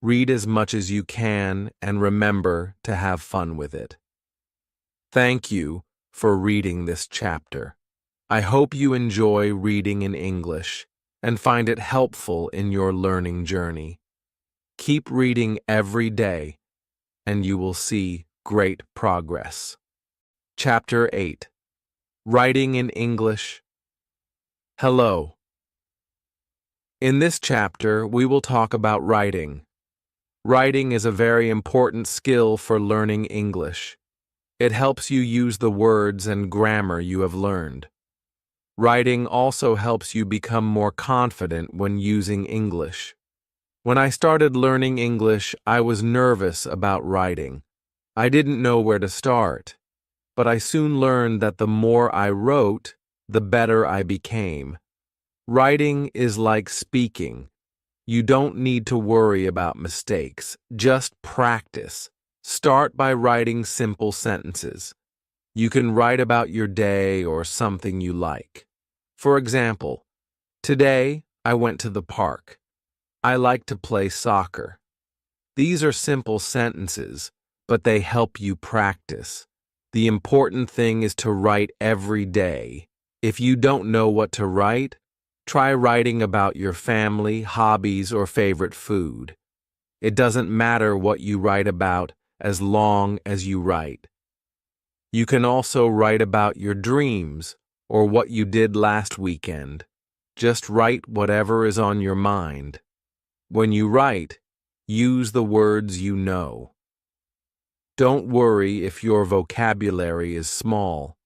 read as much as you can and remember to have fun with it. Thank you for reading this chapter. I hope you enjoy reading in English and find it helpful in your learning journey. Keep reading every day, and you will see great progress. Chapter 8. Writing in English. Hello. In this chapter, we will talk about writing. Writing is a very important skill for learning English. It helps you use the words and grammar you have learned. Writing also helps you become more confident when using English. When I started learning English, I was nervous about writing. I didn't know where to start, but I soon learned that the more I wrote, the better I became. Writing is like speaking. You don't need to worry about mistakes. Just practice. Start by writing simple sentences. You can write about your day or something you like. For example, today I went to the park. I like to play soccer. These are simple sentences, but they help you practice. The important thing is to write every day. If you don't know what to write, try writing about your family, hobbies, or favorite food. It doesn't matter what you write about as long as you write. You can also write about your dreams or what you did last weekend. Just write whatever is on your mind. When you write, use the words you know. Don't worry if your vocabulary is small.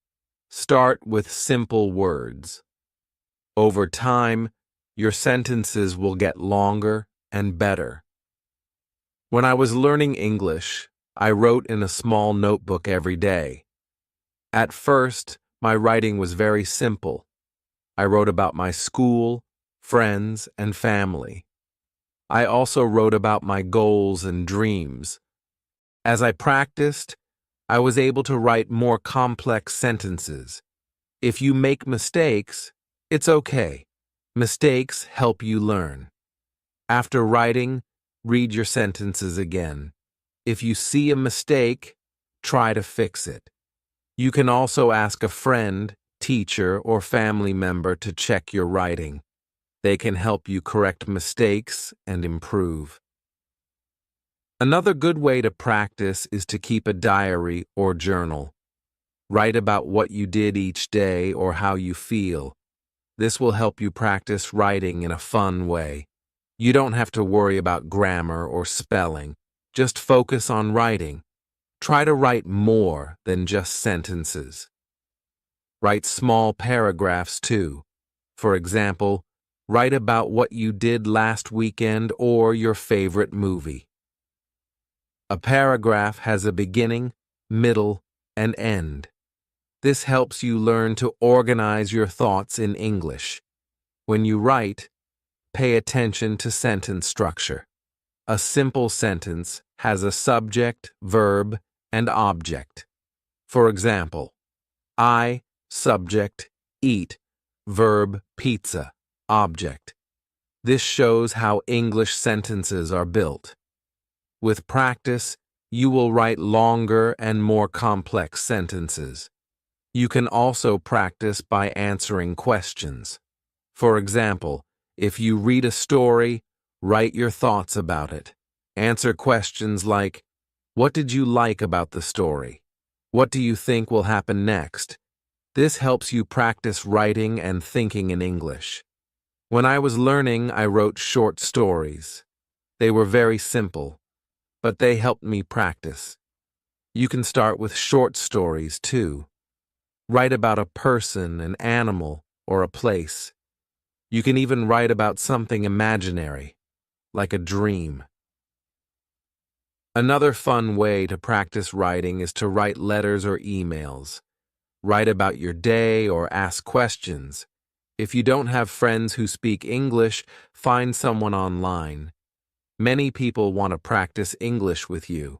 Start with simple words. Over time, your sentences will get longer and better. When I was learning English, I wrote in a small notebook every day. At first, my writing was very simple. I wrote about my school, friends, and family. I also wrote about my goals and dreams. As I practiced, I was able to write more complex sentences. If you make mistakes, it's okay. Mistakes help you learn. After writing, read your sentences again. If you see a mistake, try to fix it. You can also ask a friend, teacher, or family member to check your writing. They can help you correct mistakes and improve. Another good way to practice is to keep a diary or journal. Write about what you did each day or how you feel. This will help you practice writing in a fun way. You don't have to worry about grammar or spelling. Just focus on writing. Try to write more than just sentences. Write small paragraphs too. For example, write about what you did last weekend or your favorite movie. A paragraph has a beginning, middle, and end. This helps you learn to organize your thoughts in English. When you write, pay attention to sentence structure. A simple sentence has a subject, verb, and object. For example, I, subject, eat, verb, pizza, object. This shows how English sentences are built. With practice, you will write longer and more complex sentences. You can also practice by answering questions. For example, if you read a story, write your thoughts about it. Answer questions like, what did you like about the story? What do you think will happen next? This helps you practice writing and thinking in English. When I was learning, I wrote short stories. They were very simple, but they helped me practice. You can start with short stories too. Write about a person, an animal, or a place. You can even write about something imaginary, like a dream. Another fun way to practice writing is to write letters or emails. Write about your day or ask questions. If you don't have friends who speak English, find someone online. Many people want to practice English with you.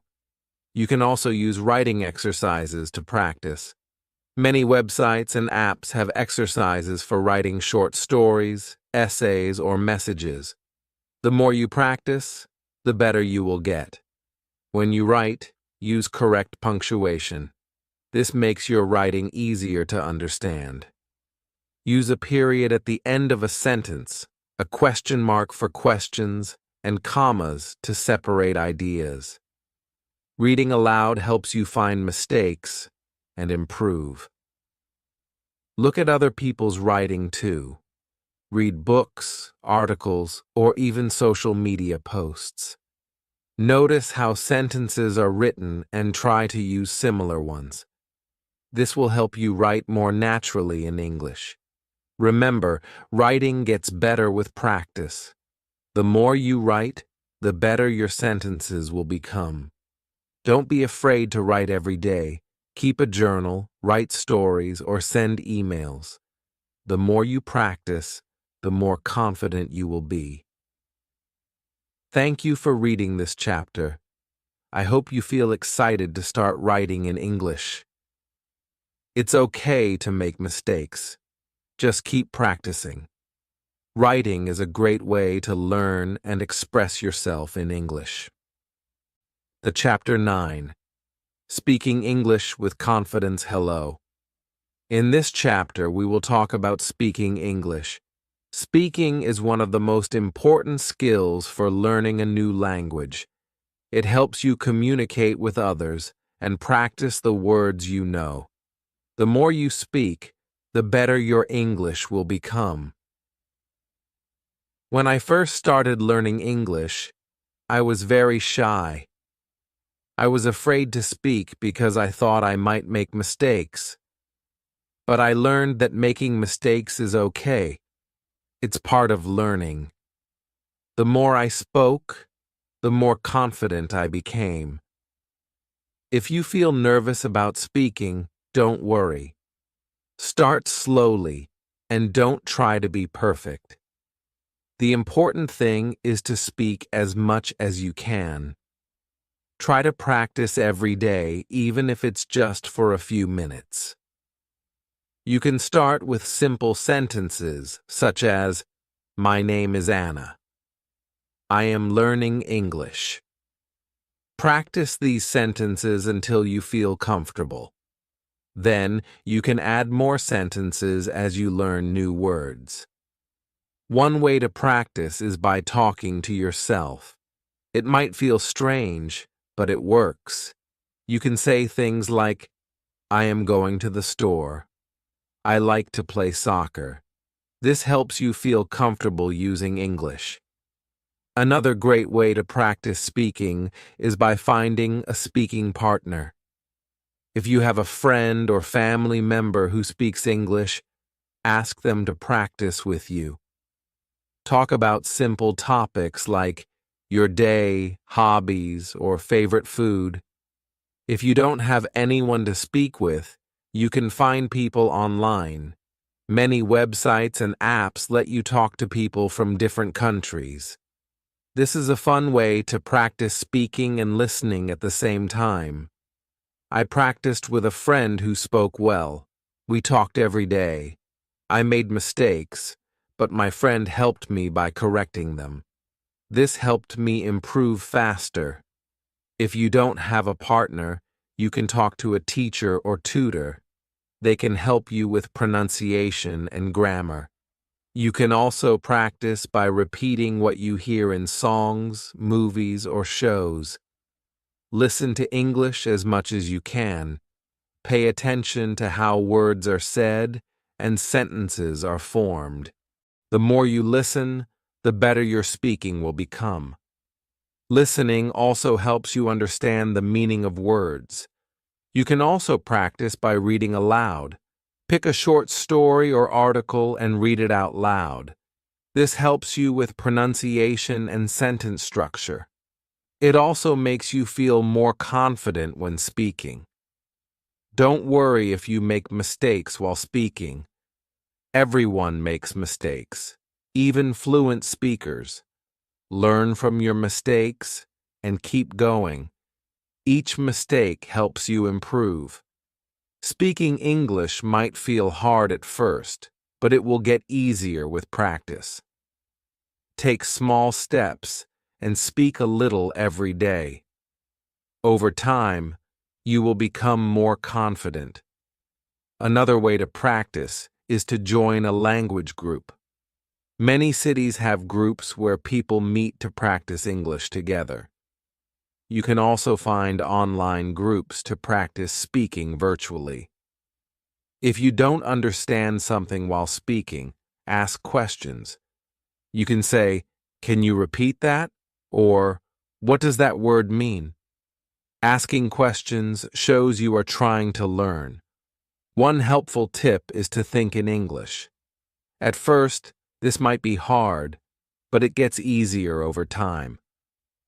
You can also use writing exercises to practice. Many websites and apps have exercises for writing short stories, essays, or messages. The more you practice, the better you will get. When you write, use correct punctuation. This makes your writing easier to understand. Use a period at the end of a sentence, a question mark for questions, and commas to separate ideas. Reading aloud helps you find mistakes and improve. Look at other people's writing too. Read books, articles, or even social media posts. Notice how sentences are written and try to use similar ones. This will help you write more naturally in English. Remember, writing gets better with practice. The more you write, the better your sentences will become. Don't be afraid to write every day. Keep a journal, write stories, or send emails. The more you practice, the more confident you will be. Thank you for reading this chapter. I hope you feel excited to start writing in English. It's okay to make mistakes. Just keep practicing. Writing is a great way to learn and express yourself in English. The Chapter 9. Speaking English with Confidence. Hello. In this chapter, we will talk about speaking English. Speaking is one of the most important skills for learning a new language. It helps you communicate with others and practice the words you know. The more you speak, the better your English will become. When I first started learning English, I was very shy. I was afraid to speak because I thought I might make mistakes. But I learned that making mistakes is okay. It's part of learning. The more I spoke, the more confident I became. If you feel nervous about speaking, don't worry. Start slowly and don't try to be perfect. The important thing is to speak as much as you can. Try to practice every day, even if it's just for a few minutes. You can start with simple sentences, such as, "My name is Anna. I am learning English." Practice these sentences until you feel comfortable. Then, you can add more sentences as you learn new words. One way to practice is by talking to yourself. It might feel strange, but it works. You can say things like, "I am going to the store. I like to play soccer." This helps you feel comfortable using English. Another great way to practice speaking is by finding a speaking partner. If you have a friend or family member who speaks English, ask them to practice with you. Talk about simple topics like your day, hobbies, or favorite food. If you don't have anyone to speak with, you can find people online. Many websites and apps let you talk to people from different countries. This is a fun way to practice speaking and listening at the same time. I practiced with a friend who spoke well. We talked every day. I made mistakes, but my friend helped me by correcting them. This helped me improve faster. If you don't have a partner, you can talk to a teacher or tutor. They can help you with pronunciation and grammar. You can also practice by repeating what you hear in songs, movies, or shows. Listen to English as much as you can. Pay attention to how words are said and sentences are formed. The more you listen, the better your speaking will become. Listening also helps you understand the meaning of words. You can also practice by reading aloud. Pick a short story or article and read it out loud. This helps you with pronunciation and sentence structure. It also makes you feel more confident when speaking. Don't worry if you make mistakes while speaking. Everyone makes mistakes, even fluent speakers. Learn from your mistakes and keep going. Each mistake helps you improve. Speaking English might feel hard at first, but it will get easier with practice. Take small steps and speak a little every day. Over time, you will become more confident. Another way to practice is to join a language group. Many cities have groups where people meet to practice English together. You can also find online groups to practice speaking virtually. If you don't understand something while speaking, ask questions. You can say, "Can you repeat that?" Or, "What does that word mean?" Asking questions shows you are trying to learn. One helpful tip is to think in English. At first, this might be hard, but it gets easier over time.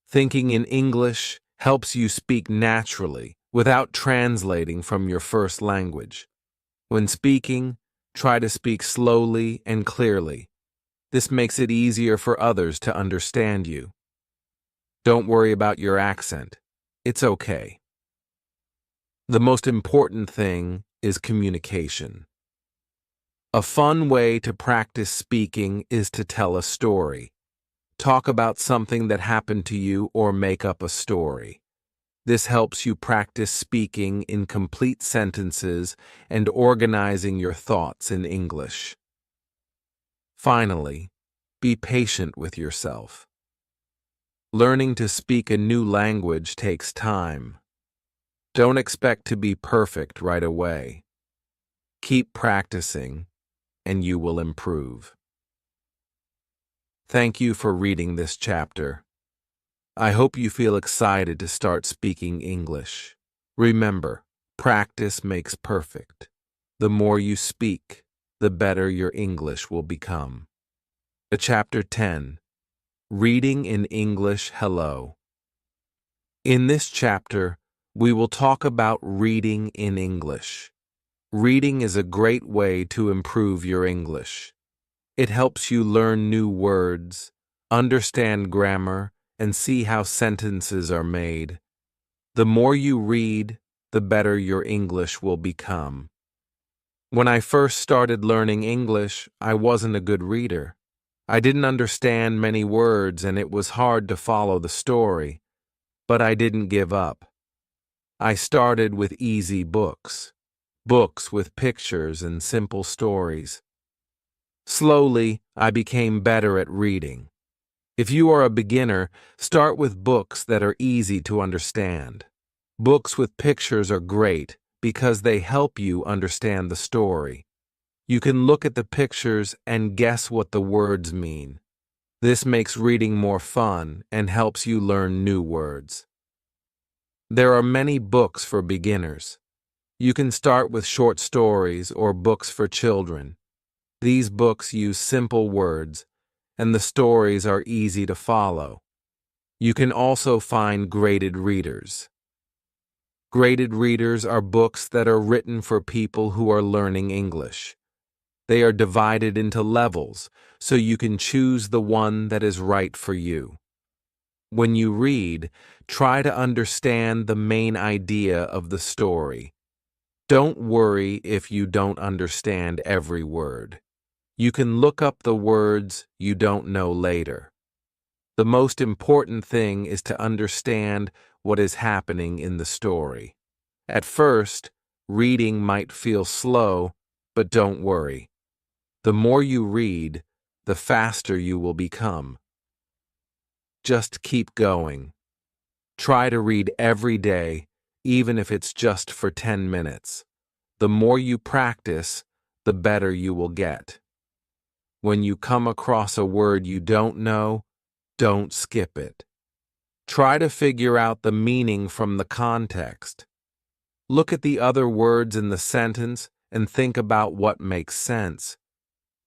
Thinking in English helps you speak naturally without translating from your first language. When speaking, try to speak slowly and clearly. This makes it easier for others to understand you. Don't worry about your accent. It's okay. The most important thing is communication. A fun way to practice speaking is to tell a story. Talk about something that happened to you or make up a story. This helps you practice speaking in complete sentences and organizing your thoughts in English. Finally, be patient with yourself. Learning to speak a new language takes time. Don't expect to be perfect right away. Keep practicing, and you will improve. Thank you for reading this chapter. I hope you feel excited to start speaking English. Remember, practice makes perfect. The more you speak, the better your English will become. Chapter 10. Reading in English Hello. In this chapter, we will talk about reading in English. Reading is a great way to improve your English. It helps you learn new words, understand grammar, and see how sentences are made. The more you read, the better your English will become. When I first started learning English, I wasn't a good reader. I didn't understand many words and it was hard to follow the story, but I didn't give up. I started with easy books with pictures and simple stories. Slowly, I became better at reading. If you are a beginner, start with books that are easy to understand. Books with pictures are great because they help you understand the story. You can look at the pictures and guess what the words mean. This makes reading more fun and helps you learn new words. There are many books for beginners. You can start with short stories or books for children. These books use simple words, and the stories are easy to follow. You can also find graded readers. Graded readers are books that are written for people who are learning English. They are divided into levels, so you can choose the one that is right for you. When you read, try to understand the main idea of the story. Don't worry if you don't understand every word. You can look up the words you don't know later. The most important thing is to understand what is happening in the story. At first, reading might feel slow, but don't worry. The more you read, the faster you will become. Just keep going. Try to read every day, even if it's just for 10 minutes. The more you practice, the better you will get. When you come across a word you don't know, don't skip it. Try to figure out the meaning from the context. Look at the other words in the sentence and think about what makes sense.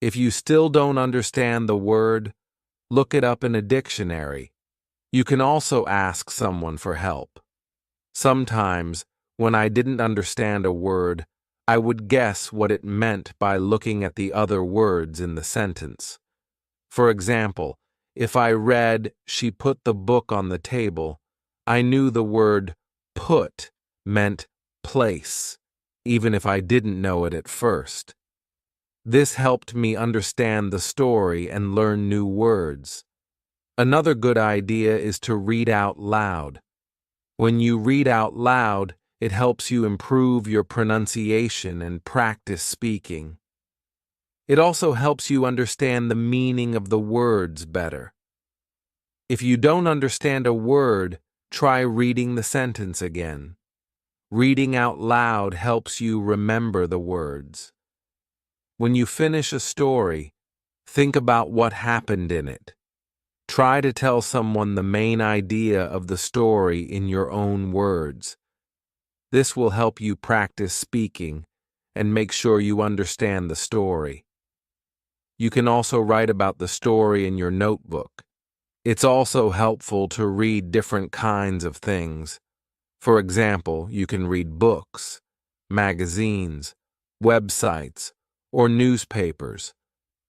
If you still don't understand the word, look it up in a dictionary. You can also ask someone for help. Sometimes, When I didn't understand a word, I would guess what it meant by looking at the other words in the sentence. For example, if I read, "She put the book on the table," I knew the word put meant place, even if I didn't know it at first. This helped me understand the story and learn new words. Another good idea is to read out loud. When you read out loud, it helps you improve your pronunciation and practice speaking. It also helps you understand the meaning of the words better. If you don't understand a word, try reading the sentence again. Reading out loud helps you remember the words. When you finish a story, think about what happened in it. Try to tell someone the main idea of the story in your own words. This will help you practice speaking and make sure you understand the story. You can also write about the story in your notebook. It's also helpful to read different kinds of things. For example, you can read books, magazines, websites, or newspapers.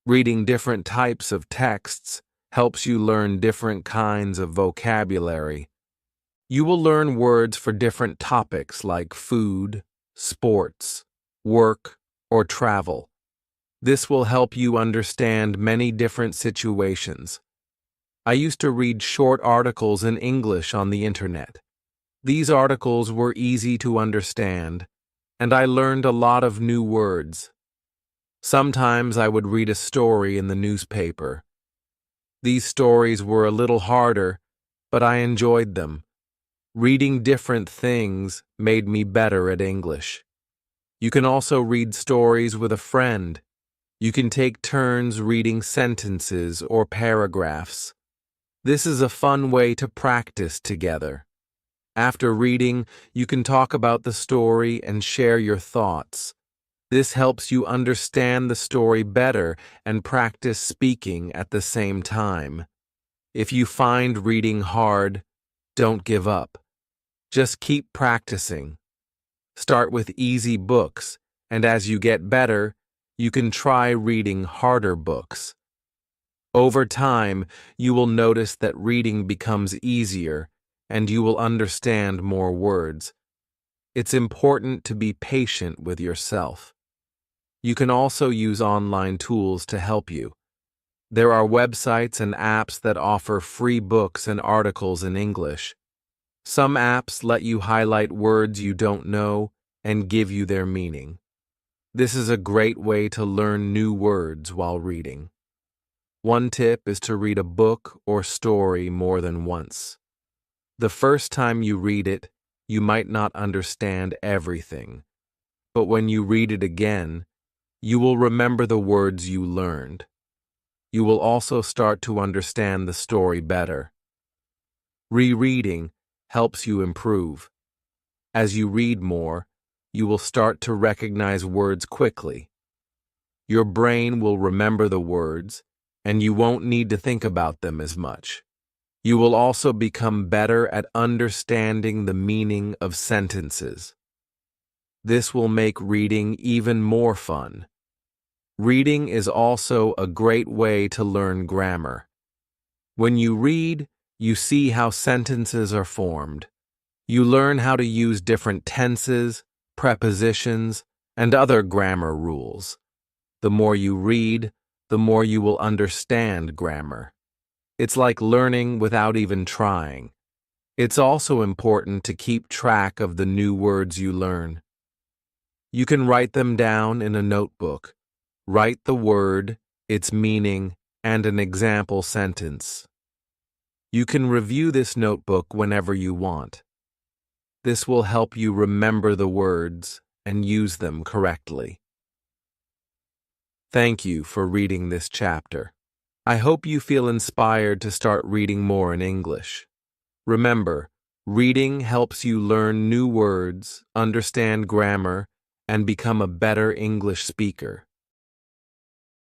Reading different types of texts helps you learn different kinds of vocabulary. You will learn words for different topics like food, sports, work, or travel. This will help you understand many different situations. I used to read short articles in English on the internet. These articles were easy to understand, and I learned a lot of new words. Sometimes I would read a story in the newspaper. These stories were a little harder, but I enjoyed them. Reading different things made me better at English. You can also read stories with a friend. You can take turns reading sentences or paragraphs. This is a fun way to practice together. After reading, you can talk about the story and share your thoughts. This helps you understand the story better and practice speaking at the same time. If you find reading hard, don't give up. Just keep practicing. Start with easy books, and as you get better, you can try reading harder books. Over time, you will notice that reading becomes easier, and you will understand more words. It's important to be patient with yourself. You can also use online tools to help you. There are websites and apps that offer free books and articles in English. Some apps let you highlight words you don't know and give you their meaning. This is a great way to learn new words while reading. One tip is to read a book or story more than once. The first time you read it, you might not understand everything, but when you read it again, you will remember the words you learned. You will also start to understand the story better. Rereading helps you improve. As you read more, you will start to recognize words quickly. Your brain will remember the words, and you won't need to think about them as much. You will also become better at understanding the meaning of sentences. This will make reading even more fun. Reading is also a great way to learn grammar. When you read, you see how sentences are formed. You learn how to use different tenses, prepositions, and other grammar rules. The more you read, the more you will understand grammar. It's like learning without even trying. It's also important to keep track of the new words you learn. You can write them down in a notebook. Write the word, its meaning, and an example sentence. You can review this notebook whenever you want. This will help you remember the words and use them correctly. Thank you for reading this chapter. I hope you feel inspired to start reading more in English. Remember, reading helps you learn new words, understand grammar, and become a better English speaker.